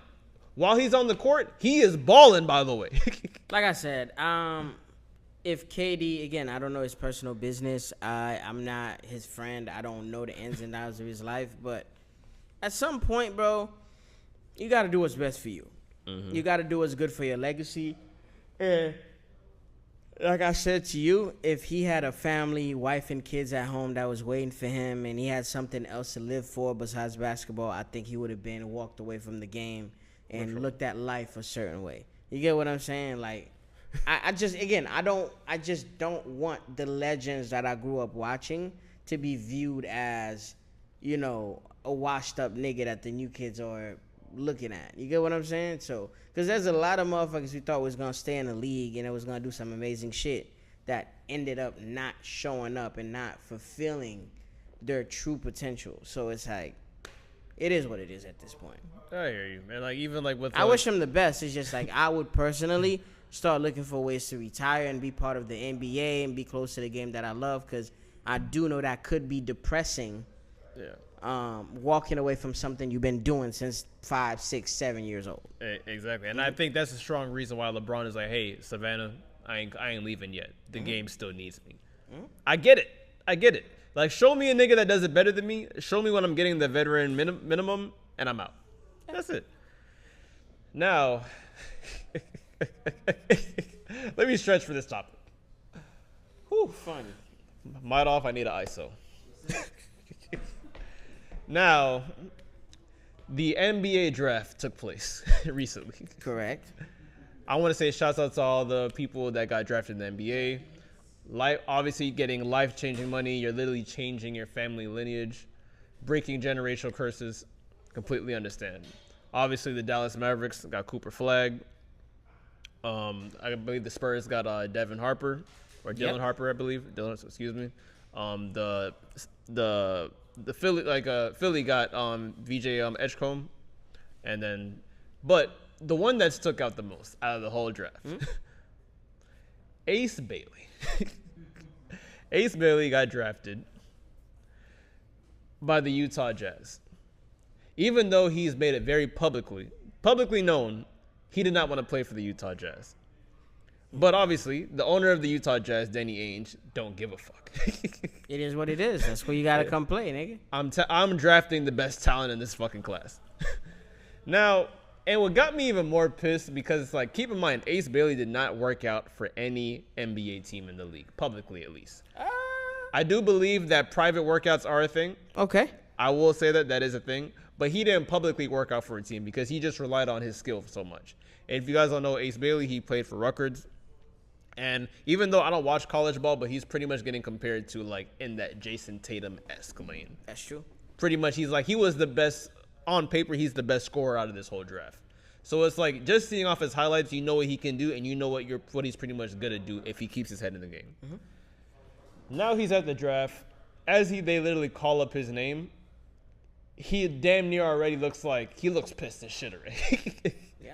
while he's on the court, he is balling, by the way. Like I said, if KD, again, I don't know his personal business. I'm not his friend. I don't know the ins and outs of his life. But at some point, bro, you got to do what's best for you. You got to do what's good for your legacy. And like I said to you, if he had a family, wife and kids at home that was waiting for him, and he had something else to live for besides basketball, I think he would have walked away from the game and looked at life a certain way. You get what I'm saying? Like, I just don't want the legends that I grew up watching to be viewed as, a washed up nigga that the new kids are looking at. You get what I'm saying? So, because there's a lot of motherfuckers who thought was gonna stay in the league and it was gonna do some amazing shit that ended up not showing up and not fulfilling their true potential. So it's like, it is what it is at this point. I hear you, man. Like, even like with I wish him the best. It's just like, I would personally start looking for ways to retire and be part of the NBA and be close to the game that I love, because I do know that could be depressing. Yeah. Walking away from something you've been doing since 5, 6, 7 years old. Exactly, and I think that's a strong reason why LeBron is like, "Hey, Savannah, I ain't leaving yet. The game still needs me." I get it. Like, show me a nigga that does it better than me. Show me when I'm getting the veteran minimum, and I'm out. That's it. Now, let me stretch for this topic. Whew, funny. Might off, I need an ISO. Now, the NBA draft took place recently. Correct. I want to say shouts out to all the people that got drafted in the NBA. Obviously, getting life-changing money. You're literally changing your family lineage, breaking generational curses. Completely understand. Obviously, the Dallas Mavericks got Cooper Flag. I believe the Spurs got Devin Harper, or Dylan Harper, I believe. Excuse me. The Philly got VJ Edgecombe, and then, but the one that stuck out the most out of the whole draft, Ace Bailey. Ace Bailey got drafted by the Utah Jazz. Even though he's made it very publicly known, he did not want to play for the Utah Jazz. But obviously, the owner of the Utah Jazz, Danny Ainge, don't give a fuck. It is what it is. That's where you gotta come play, nigga. I'm drafting the best talent in this fucking class. Now, and what got me even more pissed, because it's like, keep in mind, Ace Bailey did not work out for any NBA team in the league, publicly at least. I do believe that private workouts are a thing. Okay. I will say that is a thing. But he didn't publicly work out for a team because he just relied on his skill so much. And if you guys don't know Ace Bailey, he played for Rutgers. And even though I don't watch college ball, but he's pretty much getting compared to, like, in that Jason Tatum-esque lane. That's true. Pretty much, he was the best, on paper, he's the best scorer out of this whole draft. So it's like, just seeing off his highlights, you know what he can do, and you know what he's pretty much going to do if he keeps his head in the game. Now he's at the draft. As they literally call up his name, he damn near already looks pissed as shit already. Yeah.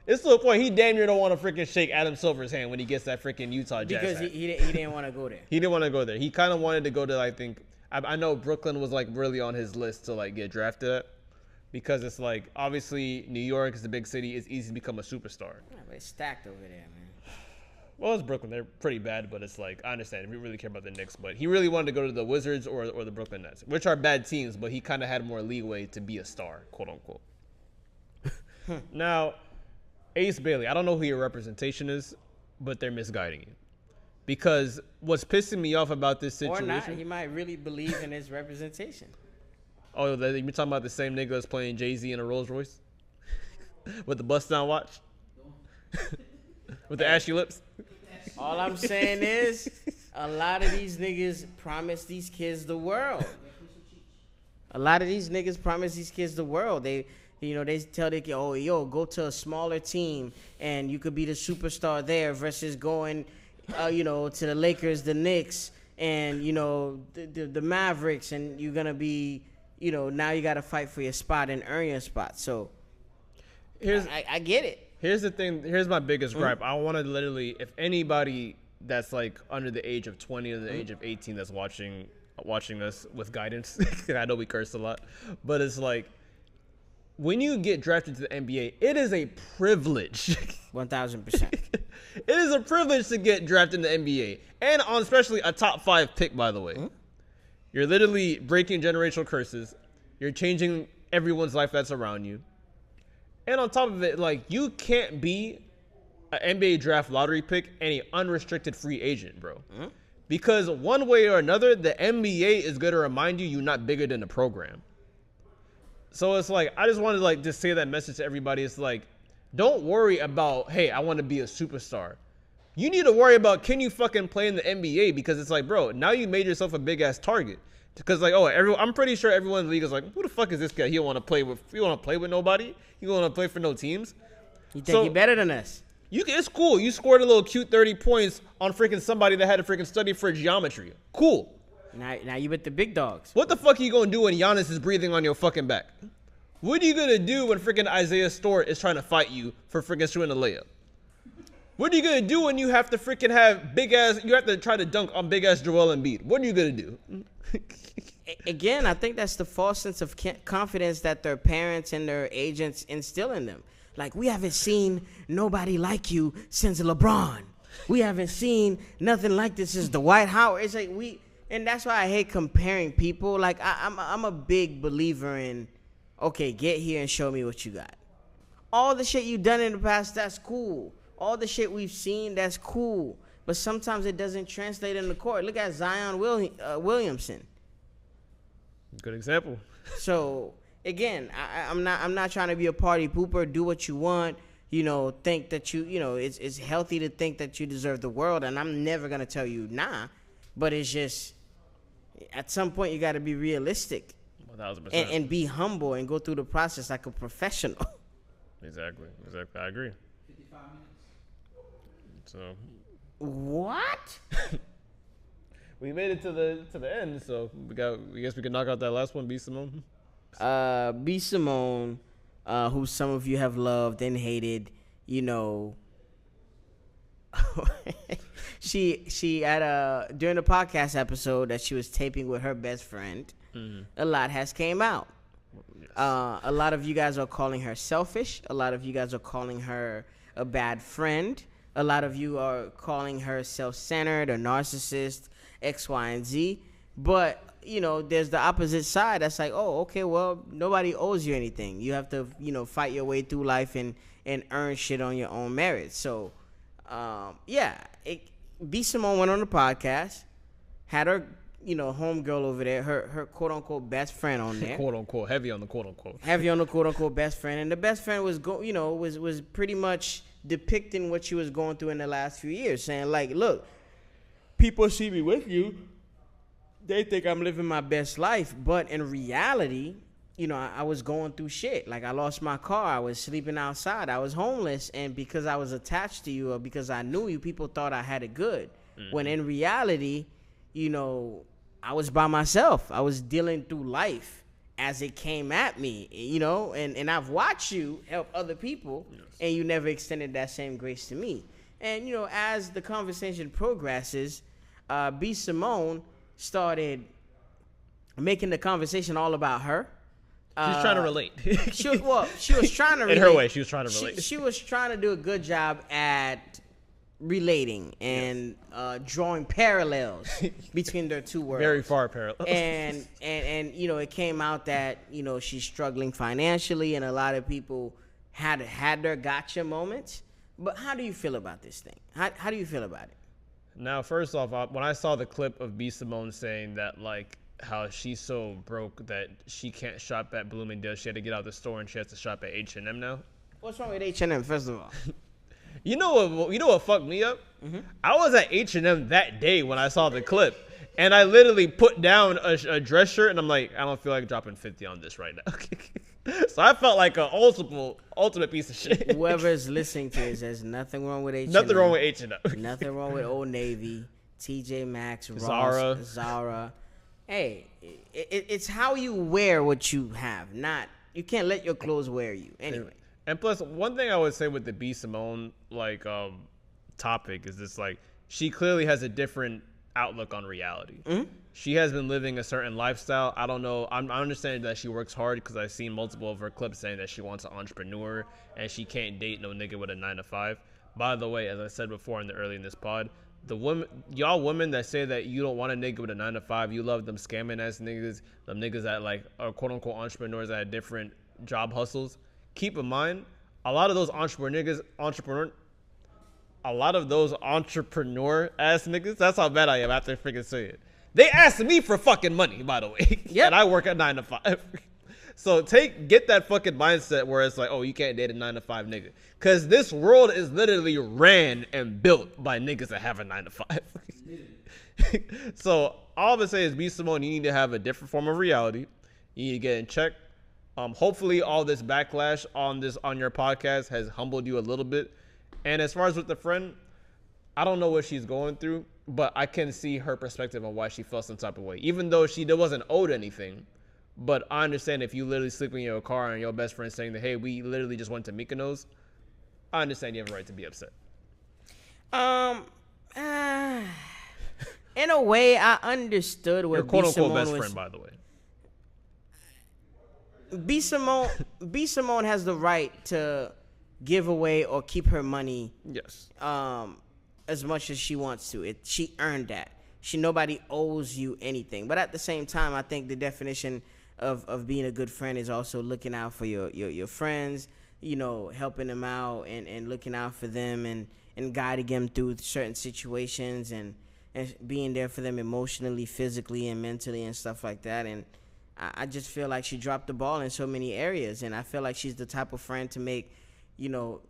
It's to the point he damn near don't want to freaking shake Adam Silver's hand when he gets that freaking Utah Jazz because hat. he didn't want to go there. He didn't want to go there. He kind of wanted to go to, I know Brooklyn was like really on his list to like get drafted at, because it's like, obviously New York is the big city. It's easy to become a superstar. Yeah, but it's stacked over there, man. Well, it's Brooklyn. They're pretty bad, but it's like, I understand if you really care about the Knicks. But he really wanted to go to the Wizards or the Brooklyn Nets, which are bad teams, but he kind of had more leeway to be a star, quote unquote. Now, Ace Bailey, I don't know who your representation is, but they're misguiding you. Because what's pissing me off about this situation... Or not, he might really believe in his representation. Oh, you're talking about the same nigga that's playing Jay-Z in a Rolls Royce? With the bust-down watch? With the ashy lips? All I'm saying is, a lot of these niggas promise these kids the world. They tell their kid, oh, yo, go to a smaller team and you could be the superstar there versus going, to the Lakers, the Knicks, and, the Mavericks, and you're going to be, now you got to fight for your spot and earn your spot. So I get it. Here's the thing. Here's my biggest gripe. I want to literally, if anybody that's like under the age of 20 or the age of 18 that's watching us with guidance, I know we curse a lot, but it's like, when you get drafted to the NBA, it is a privilege. 1,000%. It is a privilege to get drafted in the NBA. And on especially a top 5 pick, by the way. You're literally breaking generational curses. You're changing everyone's life that's around you. And on top of it, like, you can't be an NBA draft lottery pick and an unrestricted free agent, bro. Because one way or another, the NBA is going to remind you're not bigger than the program. So it's like, I just wanted to just say that message to everybody. It's like, Don't worry about, hey, I want to be a superstar. You need to worry about, can you fucking play in the NBA? Because it's like, bro, now you made yourself a big ass target. Because like, I'm pretty sure everyone in the league is like, who the fuck is this guy? He don't want to play with. He don't want to play with nobody. He don't want to play for no teams. You think you're better than us? It's cool. You scored a little cute 30 points on freaking somebody that had to freaking study for geometry. Cool. Now you with the big dogs. What the fuck are you gonna do when Giannis is breathing on your fucking back? What are you gonna do when freaking Isaiah Stewart is trying to fight you for freaking shooting a layup? What are you gonna do when you have to freaking have you have to try to dunk on big ass Joel Embiid? What are you gonna do? Again, I think that's the false sense of confidence that their parents and their agents instill in them. Like, we haven't seen nobody like you since LeBron. We haven't seen nothing like this since Dwight Howard. It's like and that's why I hate comparing people. Like, I'm a big believer in, okay, get here and show me what you got. All the shit you done in the past, that's cool. All the shit we've seen, that's cool. But sometimes it doesn't translate in the court. Look at Zion Williamson. Good example. So again, I'm not trying to be a party pooper. Do what you want. Think that it's healthy to think that you deserve the world, and I'm never gonna tell you nah. But it's just at some point you got to be realistic, 1,000%, and be humble and go through the process like a professional. Exactly. I agree. 55 minutes. So what? we made it to the end, so I guess we can knock out that last one, B Simone. B Simone, who some of you have loved and hated, she had during the podcast episode that she was taping with her best friend, a lot has came out. Yes. A lot of you guys are calling her selfish. A lot of you guys are calling her a bad friend. A lot of you are calling her self-centered or narcissist, X, Y, and Z. But, there's the opposite side. That's like, oh, okay, well, nobody owes you anything. You have to, fight your way through life and earn shit on your own merit. So, B Simone went on the podcast, had her, homegirl over there, her quote-unquote best friend on there. Quote-unquote, heavy on the quote-unquote. Heavy on the quote-unquote best friend. And the best friend was, was pretty much depicting what she was going through in the last few years, saying, like, look, people see me with you. They think I'm living my best life. But in reality, I was going through shit. Like, I lost my car. I was sleeping outside. I was homeless. And because I was attached to you or because I knew you, people thought I had it good. Mm-hmm. When in reality, I was by myself. I was dealing through life as it came at me, and I've watched you help other people, yes, and you never extended that same grace to me. And, as the conversation progresses, B Simone started making the conversation all about her. She's trying to relate. she was trying to relate. In her way, she was trying to relate. She was trying to do a good job at relating and drawing parallels between their two worlds. Very far parallels. And it came out that, she's struggling financially, and a lot of people had their gotcha moments. But how do you feel about this thing? How do you feel about it? Now, first off, when I saw the clip of B Simone saying that, like, how she's so broke that she can't shop at Bloomingdale's, she had to get out of the store and she has to shop at H&M now. What's wrong with H&M, first of all? You know what fucked me up? Mm-hmm. I was at H&M that day when I saw the clip, and I literally put down a dress shirt, and I'm like, I don't feel like dropping 50 on this right now. So I felt like an ultimate piece of shit. Whoever is listening to this, there's nothing wrong with H&M. Nothing wrong with H&M. Nothing wrong with Old Navy, TJ Maxx, Ross, Zara. Hey, it's how you wear what you have. You can't let your clothes wear you. Anyway. And plus, one thing I would say with the B Simone topic is this, like, she clearly has a different outlook on reality. Mm-hmm. She has been living a certain lifestyle. I don't know. I understand that she works hard because I've seen multiple of her clips saying that she wants an entrepreneur and she can't date no nigga with a 9-to-5. By the way, as I said before early in this pod, y'all women that say that you don't want a nigga with a 9-to-5, you love them scamming ass niggas, them niggas that like are quote unquote entrepreneurs that have different job hustles. Keep in mind, a lot of those entrepreneur ass niggas, that's how bad I am after freaking saying it. They asked me for fucking money, by the way. Yep. And I work at 9 to 5. So get that fucking mindset where it's like, oh, you can't date a 9-to-5 nigga. Because this world is literally ran and built by niggas that have a 9-to-5. So all I'm going to say is, B. Simone, you need to have a different form of reality. You need to get in check. Hopefully all this backlash on your podcast has humbled you a little bit. And as far as with the friend, I don't know what she's going through, but I can see her perspective on why she felt some type of way. Even though she wasn't owed anything, but I understand if you literally sleep in your car and your best friend saying that, hey, we literally just went to Mykonos, I understand you have a right to be upset. In a way, I understood what your quote-unquote best was, friend, by the way. B. Simone has the right to give away or keep her money. Yes. As much as she wants to. She earned that. Nobody owes you anything. But at the same time, I think the definition of being a good friend is also looking out for your friends, helping them out and looking out for them and guiding them through certain situations and being there for them emotionally, physically, and mentally and stuff like that. And I just feel like she dropped the ball in so many areas. And I feel like she's the type of friend to make,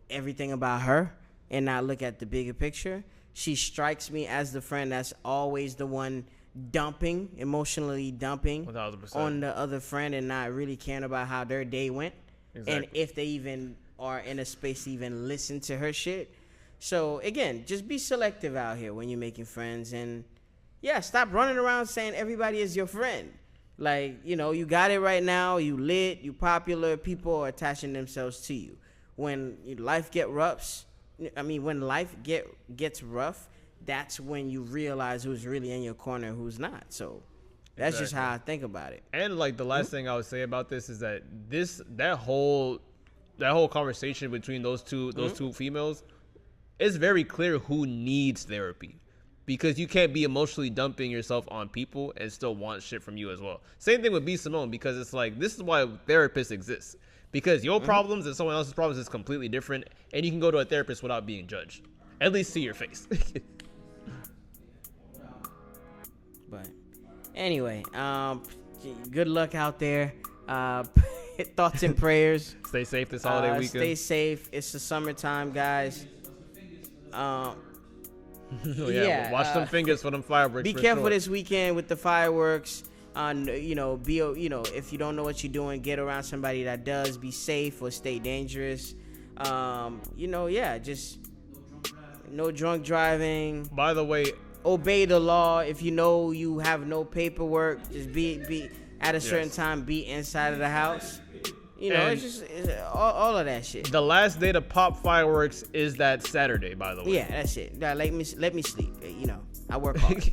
everything about her and not look at the bigger picture. She strikes me as the friend that's always the one emotionally dumping 1,000%. on the other friend and not really caring about how their day went. Exactly. And if they even are in a space to even listen to her shit. So, again, just be selective out here when you're making friends. And, yeah, stop running around saying everybody is your friend. Like, you got it right now. You lit. You popular. People are attaching themselves to you. When life gets rough, that's when you realize who's really in your corner and who's not. So that's just how I think about it. And like the last thing I would say about this is that that whole conversation between those two females, it's very clear who needs therapy. Because you can't be emotionally dumping yourself on people and still want shit from you as well. Same thing with B. Simone, because it's like, this is why therapists exist. Because your problems and someone else's problems is completely different, and you can go to a therapist without being judged. At least see your face. But anyway, good luck out there. Thoughts and prayers. Stay safe this holiday weekend. Stay safe. It's the summertime, guys. Yeah, watch them fingers for them fireworks. Be careful this weekend with the fireworks. If you don't know what you're doing, get around somebody that does. Be safe or stay dangerous. Just no drunk driving. By the way, obey the law. If you know you have no paperwork, just be at a certain time. Be inside of the house. It's all of that shit. The last day to pop fireworks is that Saturday, by the way. Yeah, that's it. Let me sleep. I work hard.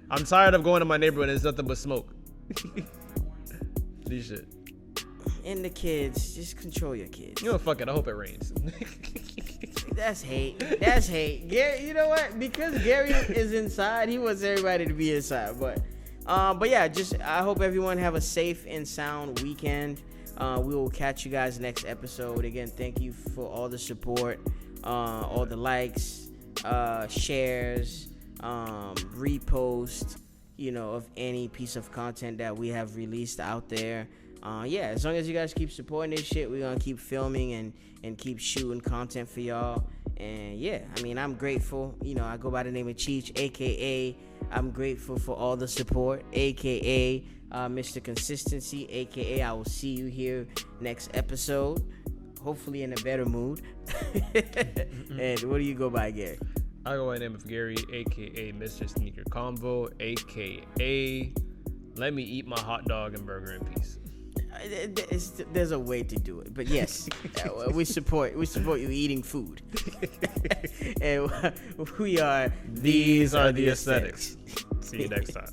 I'm tired of going to my neighborhood and it's nothing but smoke. These shit. And the kids, just control your kids. Fuck it. I hope it rains. That's hate. Gary, you know what? Because Gary is inside, he wants everybody to be inside. But yeah, I hope everyone have a safe and sound weekend. We will catch you guys next episode. Again, thank you for all the support, all the likes, shares, repost, of any piece of content that we have released out there. As long as you guys keep supporting this shit, we're gonna keep filming and keep shooting content for y'all. And I'm grateful. I go by the name of Cheech, aka I'm grateful for all the support, aka Mr. Consistency, aka I will see you here next episode, hopefully in a better mood. And what do you go by, Gary? I go by the name of Gary, aka Mr. Sneaker Convo, aka let me eat my hot dog and burger in peace. There's a way to do it, but yes, we support you eating food. And we are. These are the aesthetics. See you next time.